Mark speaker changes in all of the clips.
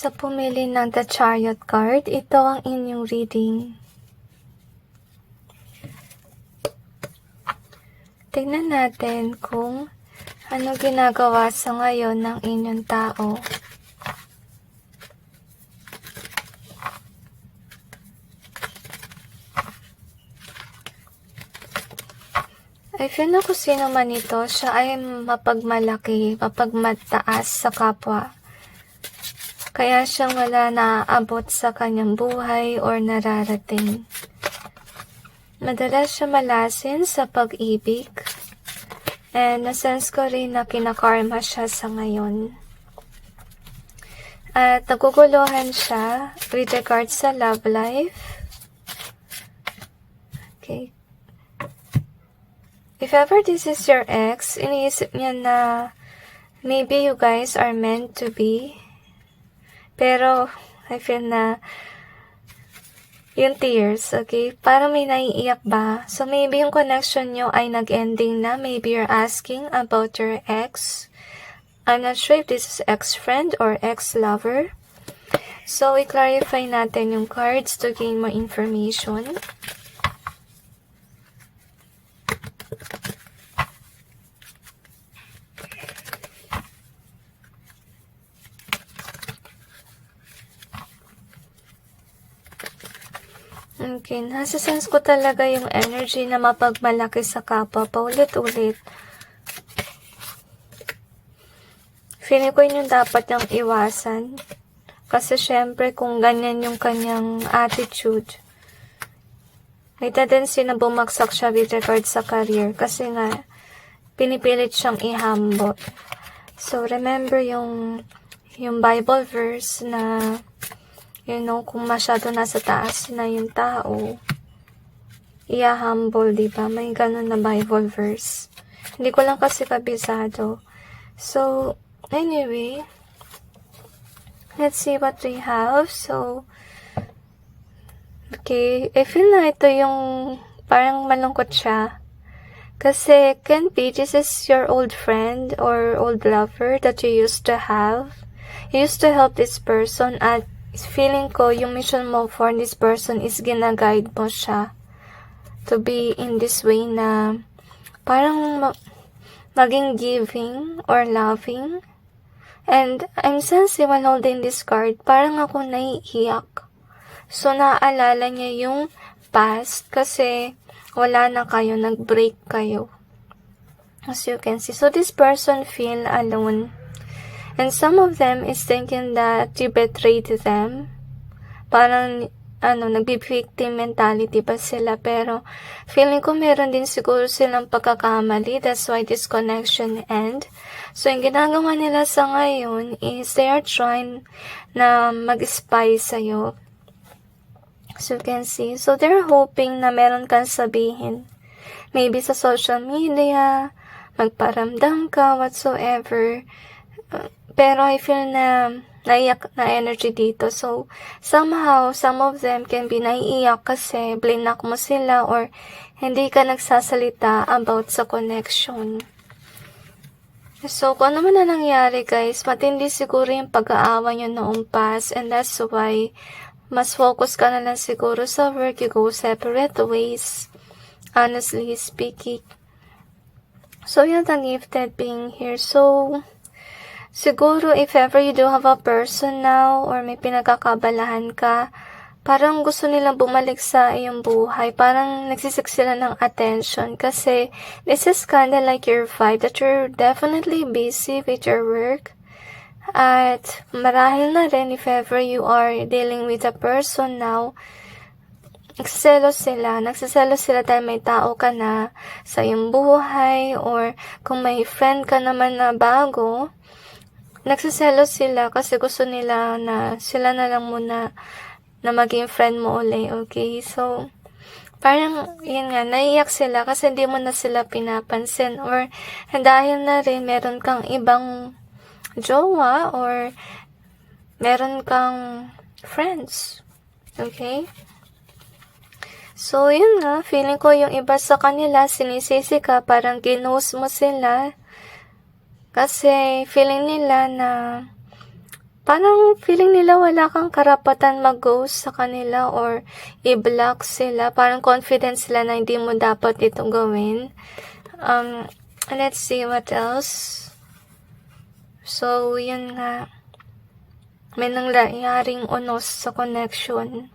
Speaker 1: Sa pumili ng The Chariot card, ito ang inyong reading. Tingnan natin kung ano ginagawa sa ngayon ng inyong tao. I feel na kung sino man ito, siya ay mapagmalaki, mapagmataas sa kapwa. Kaya siyang wala naaabot sa kanyang buhay or nararating. Madalas siya malasin sa pag-ibig. And nasense ko rin na kinakarma siya sa ngayon. At naguguluhan siya with regards sa love life. Okay. If ever this is your ex, iniisip niya na maybe you guys are meant to be. Pero I feel na yung tears, okay? Parang may naiiyak ba? So maybe yung connection nyo ay nag-ending na. Maybe you're asking about your ex. I'm not sure if this is ex-friend or ex-lover. So i-clarify natin yung cards to gain more information. Okay, nasa-sense ko talaga yung energy na mapagmalaki sa kapwa, paulit-ulit. Feeling ko yun yung dapat niyang iwasan. Kasi syempre, kung ganyan yung kanyang attitude, may tendency na bumagsak siya with regard sa career. Kasi nga, pinipilit siyang i-humble. So, remember yung Bible verse na kung masyado nasa taas na yung tao, i-humble, diba? May ganun na Bible verse. Hindi ko lang kasi kabisado. So, anyway, let's see what we have. So, okay, I feel na ito yung parang malungkot siya. Kasi, can be, this is your old friend or old lover that you used to have. You used to help this person at feeling ko, yung mission mo for this person is gina-guide mo siya to be in this way na parang maging giving or loving. And I'm sensing while holding this card, parang ako naiiyak. So, naaalala niya yung past kasi wala na kayo, nag-break kayo. As you can see. So, this person feel alone. And some of them is thinking that you betrayed them. Parang, nagbi-victim mentality ba sila? Pero, feeling ko meron din siguro silang pagkakamali. That's why this connection end. So, yung ginagawa nila sa ngayon is they are trying na mag-spy sa'yo. So, you can see. So, they're hoping na meron kang sabihin. Maybe sa social media, magparamdam ka, whatsoever. Pero I feel na naiyak na energy dito. So, somehow, some of them can be naiiyak kasi blinak mo sila or hindi ka nagsasalita about sa connection. So, kung ano man na nangyari guys, matindi siguro yung pag-aawa nyo noong past and that's why mas focus ka na lang siguro sa work, you go separate ways, honestly speaking. So, yun ang gifted being here. So, siguro, if ever you do have a person now or may pinagkakabalahan ka, parang gusto nilang bumalik sa iyong buhay. Parang nagsisik sila ng attention kasi this is kinda like your vibe that you're definitely busy with your work. At marahil na rin if ever you are dealing with a person now, nagsiselos sila dahil may tao ka na sa iyong buhay or kung may friend ka naman na bago, nagsiselos sila kasi gusto nila na sila na lang muna na maging friend mo uli, okay? So, parang, yun nga, naiyak sila kasi hindi mo na sila pinapansin or dahil na rin meron kang ibang jowa or meron kang friends, okay? So, yun nga, feeling ko yung iba sa kanila, sinisisi ka, parang ginost mo sila. Kasi feeling nila na parang feeling nila wala kang karapatan mag-ghost sa kanila or i-block sila. Parang confident sila na hindi mo dapat ito gawin. Let's see what else. So, yun nga. May nangyaring unos sa connection.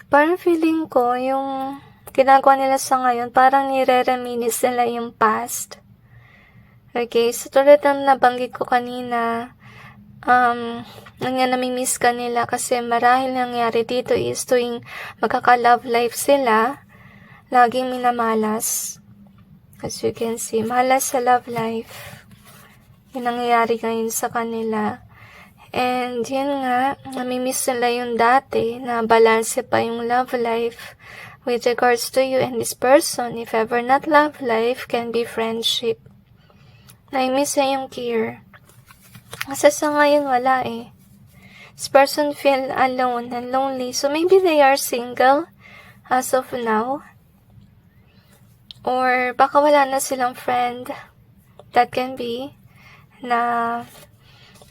Speaker 1: Parang feeling ko, yung ginagawa nila sa ngayon, parang nire-reminis nila yung past. Okay, so tulad ng nabanggit ko kanina, namimiss ka nila kasi marahil nangyari dito is tuwing magkaka-love life sila, laging minamalas. As you can see, malas sa love life. Yung nangyayari ngayon sa kanila. And yun nga, namimiss nila yung dati na balanse pa yung love life with regards to you and this person. If ever not love life, can be friendship. Namimiss niya yung care. Kasi sa ngayon wala eh. This person feel alone and lonely. So maybe they are single as of now. Or baka wala na silang friend. That can be. Na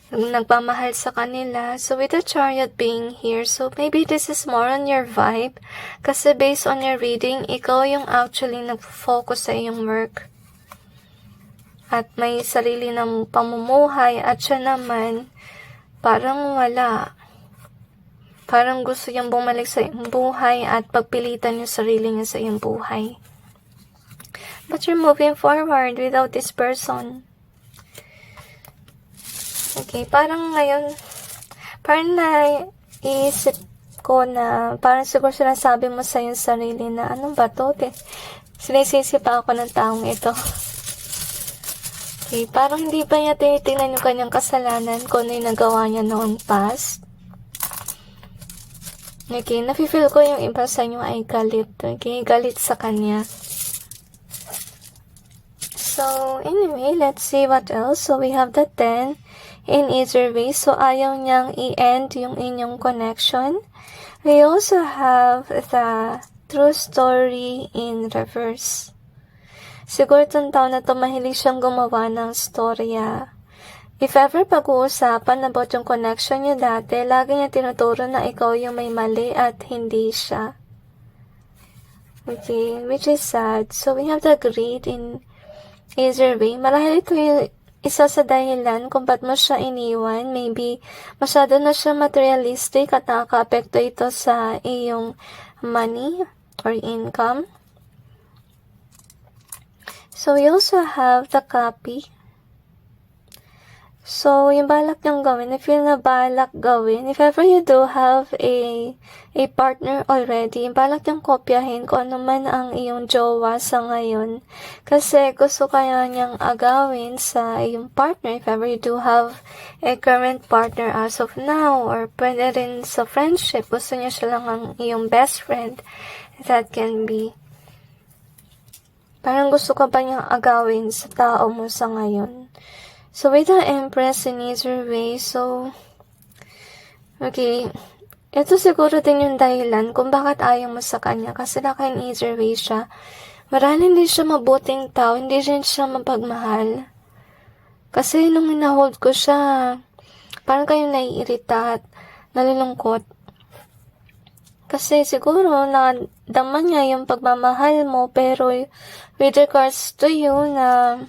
Speaker 1: nagmamahal sa kanila. So with the Chariot being here, so maybe this is more on your vibe. Kasi based on your reading, ikaw yung actually nag-focus sa iyong work. At may sarili ng pamumuhay at siya naman, parang wala. Parang gusto niyang bumalik sa iyong buhay at pagpilitan yung sarili niya sa iyong buhay. But you're moving forward without this person. Okay, parang ngayon, parang naiisip ko na, parang siguro sinasabi mo sa iyong sarili na, ano ba to? Sinisisi pa ako ng taong ito. Okay, parang hindi ba niya tinitingnan yung kanyang kasalanan kung ano yung nagawa niya noong past? Okay, nafe-feel ko yung iba sa inyo ay galit. Okay, galit sa kanya. So, anyway, let's see what else. So, we have the 10 in either way. So, ayaw niyang i-end yung inyong connection. We also have the true story in reverse. Siguro itong taon na ito, mahilig siyang gumawa ng storya. If ever pag-uusapan about yung connection niyo dati, lagi niya tinuturo na ikaw yung may mali at hindi siya. Okay, which is sad. So, we have the greed in either way. Marahil ito yung isa sa dahilan kung ba't mo siya iniwan. Maybe masyado na siya materialistic at nakaka-apekto ito sa iyong money or income. So, we also have the copy. So, yung balak niyong gawin, if yun na balak gawin, if ever you do have a partner already, yung balak niyong kopyahin kung ano man ang iyong jowa sa ngayon. Kasi gusto kaya niyang agawin sa iyong partner, if ever you do have a current partner as of now, or pwede rin sa friendship, gusto niya siya lang ang iyong best friend. That can be. Parang gusto ka ba niyang agawin sa tao mo sa ngayon. So, with the Empress in either way, so, okay, ito siguro din yung dahilan kung bakit ayaw mo sa kanya, kasi naka in either way siya. Marahil hindi siya mabuting tao, hindi rin siya mapagmahal. Kasi nung minahold ko siya, parang kayo naiirita at nalulungkot. Kasi siguro nadama niya yung pagmamahal mo, pero with regards to you na,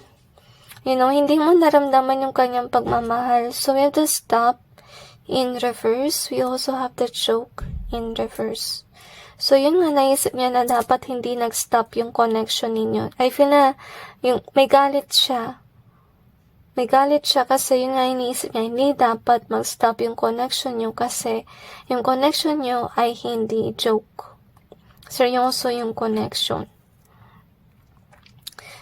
Speaker 1: hindi mo naramdaman yung kanyang pagmamahal. So, we have to stop in reverse. We also have the choke in reverse. So, yun nga, naisip niya na dapat hindi nag-stop yung connection ninyo. I feel na may galit siya. May galit siya kasi yun nga iniisip niya, hindi dapat mag-stop yung connection nyo kasi yung connection nyo ay hindi joke. Seryoso yung connection.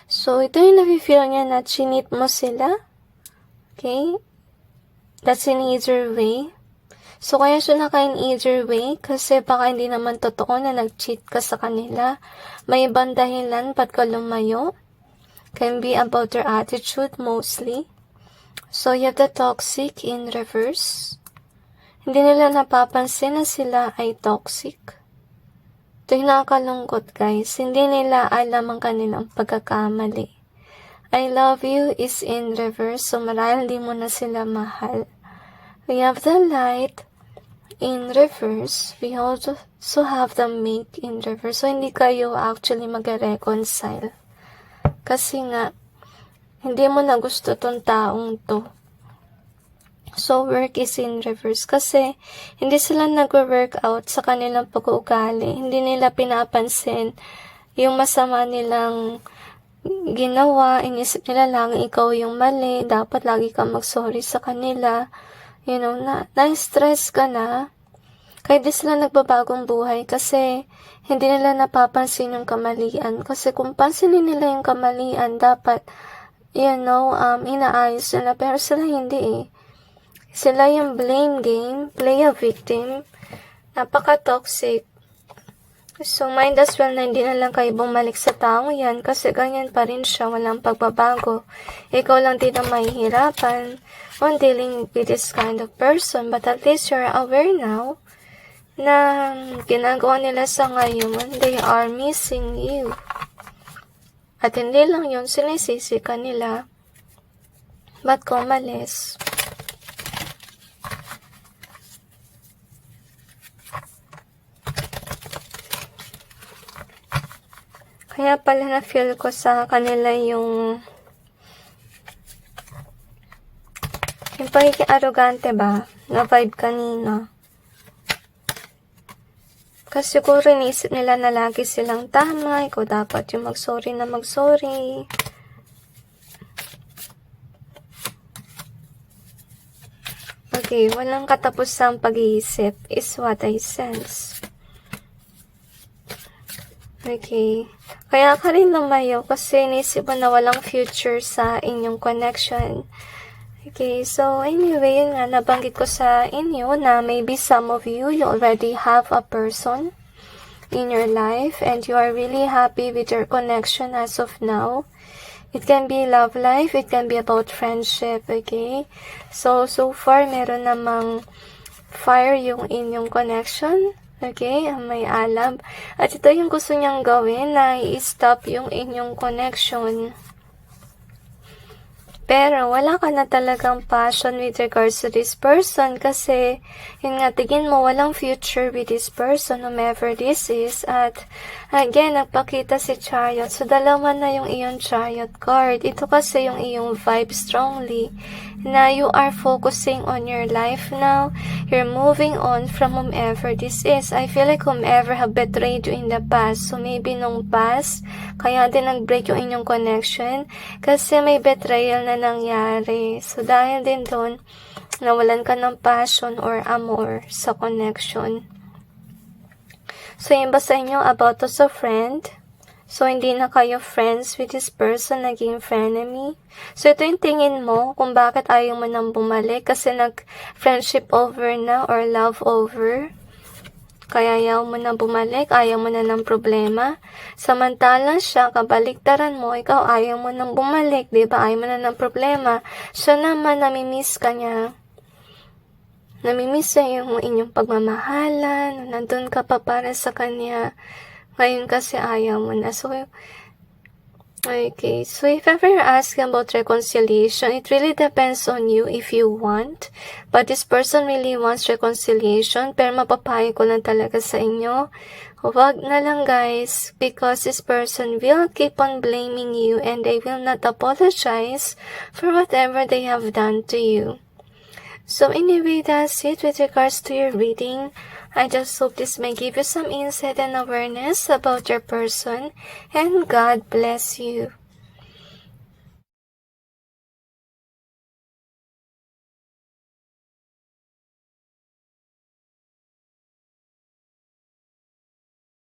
Speaker 1: So, ito yung nafe-feel niya na chinit mo sila. Okay? That's in either way. So, kaya siya naka in either way kasi baka hindi naman totoo na nag-cheat ka sa kanila. May ibang dahilan ba't ka lumayo. Can be about their attitude mostly. So, you have the toxic in reverse. Hindi nila napapansin na sila ay toxic. Ito yung nakakalungkot, guys. Hindi nila alam ang kanilang pagkakamali. I love you is in reverse. So, marahil hindi mo na sila mahal. We have the light in reverse. We also have the mate in reverse. So, hindi kayo actually mag-reconcile. Kasi nga, hindi mo na gusto tong taong to. So, work is in reverse. Kasi, hindi sila nag-work out sa kanilang pag-uugali. Hindi nila pinapansin yung masama nilang ginawa. Inisip nila lang, ikaw yung mali. Dapat lagi kang mag-sorry sa kanila. You know, na-stress ka na. Kaya di sila nagbabagong buhay kasi hindi nila napapansin yung kamalian. Kasi kung pansinin nila yung kamalian, dapat, inaayos nila. Pero sila hindi eh. Sila yung blame game, play a victim, napaka-toxic. So, might as well na hindi na lang kayo bumalik sa taong yan kasi ganyan pa rin siya, walang pagbabago. Ikaw lang din ang mahihirapan on dealing with this kind of person. But at least you're aware now na ginagawa nila sa ngayon, they are missing you. At hindi lang yun, sinisisi ka nila. Ba't ko umalis? Kaya pala na-feel ko sa kanila yung pagiging arrogante ba? Na vibe kanina. Kasi siguro inisip nila na lagi silang tama, ikaw dapat yung mag-sorry na mag-sorry. Okay, walang katapusang pag-iisip is what I sense. Okay. Kaya ka rin lumayo kasi inisip mo na walang future sa inyong connection. Okay, so anyway, yun nga, nabanggit ko sa inyo na maybe some of you already have a person in your life and you are really happy with your connection as of now. It can be love life, it can be about friendship, okay? So far, meron namang fire yung inyong connection. Okay, may alam. At ito yung gusto niyang gawin na i-stop yung inyong connection. Pero wala ka na talagang passion with regards to this person kasi yun nga, tingin mo walang future with this person, whomever this is. At again, nagpakita si Chariot. So, dalawa na yung iyong Chariot card. Ito kasi yung iyong vibe strongly na you are focusing on your life now. You're moving on from whomever this is. I feel like whomever have betrayed you in the past. So, maybe nung past, kaya din nag-break yung inyong connection kasi may betrayal na nangyari. So, dahil din doon, nawalan ka ng passion or amor sa connection. So, yung ba sa inyo about us a friend? So, hindi na kayo friends with this person, naging frenemy. So, ito yung tingin mo kung bakit ayaw mo nang bumalik kasi nag-friendship over na or love over. Kaya ayaw mo na bumalik, ayaw mo na ng problema. Samantalang siya, kabaliktaran mo, ikaw ayaw mo nang bumalik, di ba? Ayaw mo na ng problema. Siya naman, namimiss ka niya. Namimiss niya yung inyong pagmamahalan, nandun ka pa para sa kanya. Ngayon kasi ayaw mo na. So, okay. So, if ever you're asking about reconciliation, it really depends on you if you want. But this person really wants reconciliation. Pero mapapayo ko lang talaga sa inyo. Huwag na lang guys. Because this person will keep on blaming you and they will not apologize for whatever they have done to you. So anyway, that's it with regards to your reading. I just hope this may give you some insight and awareness about your person. And God bless you.